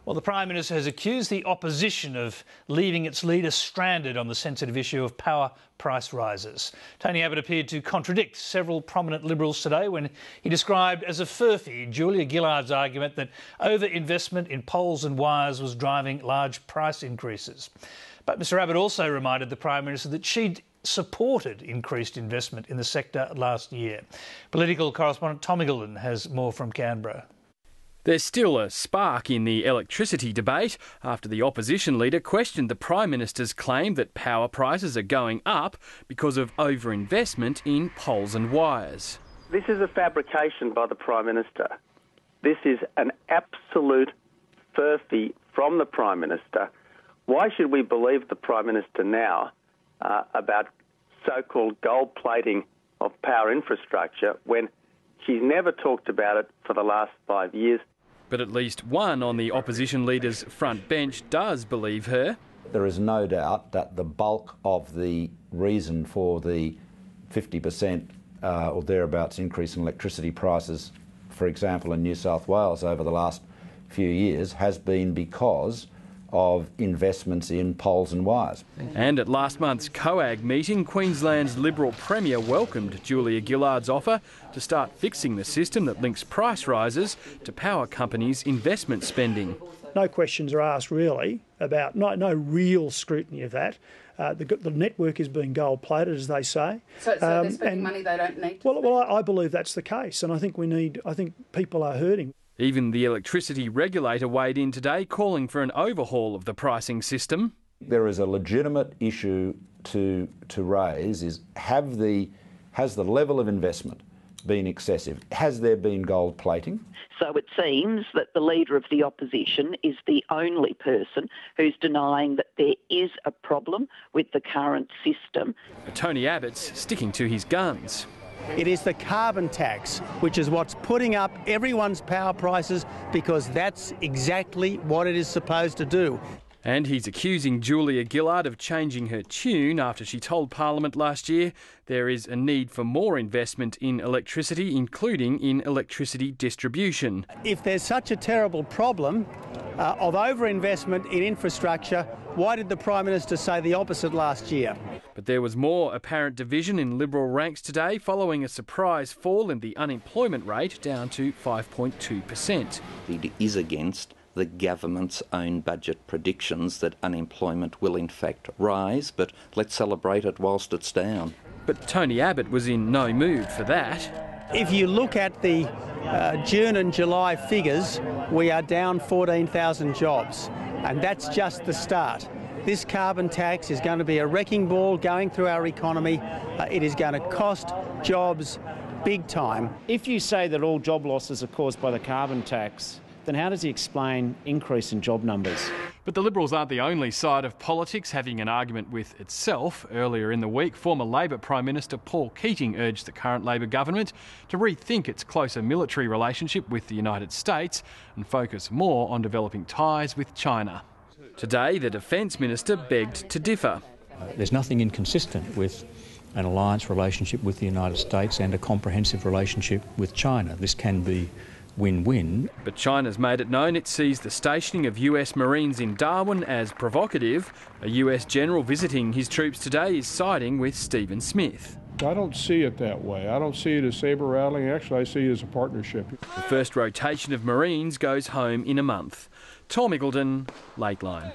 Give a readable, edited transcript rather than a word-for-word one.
Well, the Prime Minister has accused the opposition of leaving its leader stranded on the sensitive issue of power price rises. Tony Abbott appeared to contradict several prominent Liberals today when he described as a furphy Julia Gillard's argument that over-investment in poles and wires was driving large price increases. But Mr Abbott also reminded the Prime Minister that she'd supported increased investment in the sector last year. Political correspondent Tom Iggulden has more from Canberra. There's still a spark in the electricity debate after the opposition leader questioned the Prime Minister's claim that power prices are going up because of over-investment in poles and wires. This is a fabrication by the Prime Minister. This is an absolute furphy from the Prime Minister. Why should we believe the Prime Minister now about so-called gold plating of power infrastructure when she's never talked about it for the last 5 years? But at least one on the opposition leader's front bench does believe her. There is no doubt that the bulk of the reason for the 50% or thereabouts increase in electricity prices, for example, in New South Wales over the last few years, has been because of investments in poles and wires. And at last month's COAG meeting, Queensland's Liberal Premier welcomed Julia Gillard's offer to start fixing the system that links price rises to power companies' investment spending. No questions are asked really about, no real scrutiny of that. The network is being gold-plated, as they say. So they're spending money they don't need to Well, I believe that's the case, and I think people are hurting. Even the electricity regulator weighed in today, calling for an overhaul of the pricing system. There is a legitimate issue to raise: has the level of investment been excessive? Has there been gold plating? So it seems that the Leader of the Opposition is the only person who's denying that there is a problem with the current system. Tony Abbott's sticking to his guns. It is the carbon tax, which is what's putting up everyone's power prices, because that's exactly what it is supposed to do. And he's accusing Julia Gillard of changing her tune after she told Parliament last year there is a need for more investment in electricity, including in electricity distribution. If there's such a terrible problem of over-investment in infrastructure, why did the Prime Minister say the opposite last year? But there was more apparent division in Liberal ranks today following a surprise fall in the unemployment rate down to 5.2%. It is against the government's own budget predictions that unemployment will in fact rise, but let's celebrate it whilst it's down. But Tony Abbott was in no mood for that. If you look at the June and July figures, we are down 14,000 jobs, and that's just the start. This carbon tax is going to be a wrecking ball going through our economy. It is going to cost jobs big time. If you say that all job losses are caused by the carbon tax, then how does he explain increase in job numbers? But the Liberals aren't the only side of politics having an argument with itself. Earlier in the week, former Labor Prime Minister Paul Keating urged the current Labor government to rethink its closer military relationship with the United States and focus more on developing ties with China. Today, the Defence Minister begged to differ. There's nothing inconsistent with an alliance relationship with the United States and a comprehensive relationship with China. This can be win-win. But China's made it known it sees the stationing of US Marines in Darwin as provocative. A US general visiting his troops today is siding with Stephen Smith. I don't see it that way. I don't see it as sabre rattling. Actually, I see it as a partnership. The first rotation of Marines goes home in a month. Tom Iggulden, Lateline.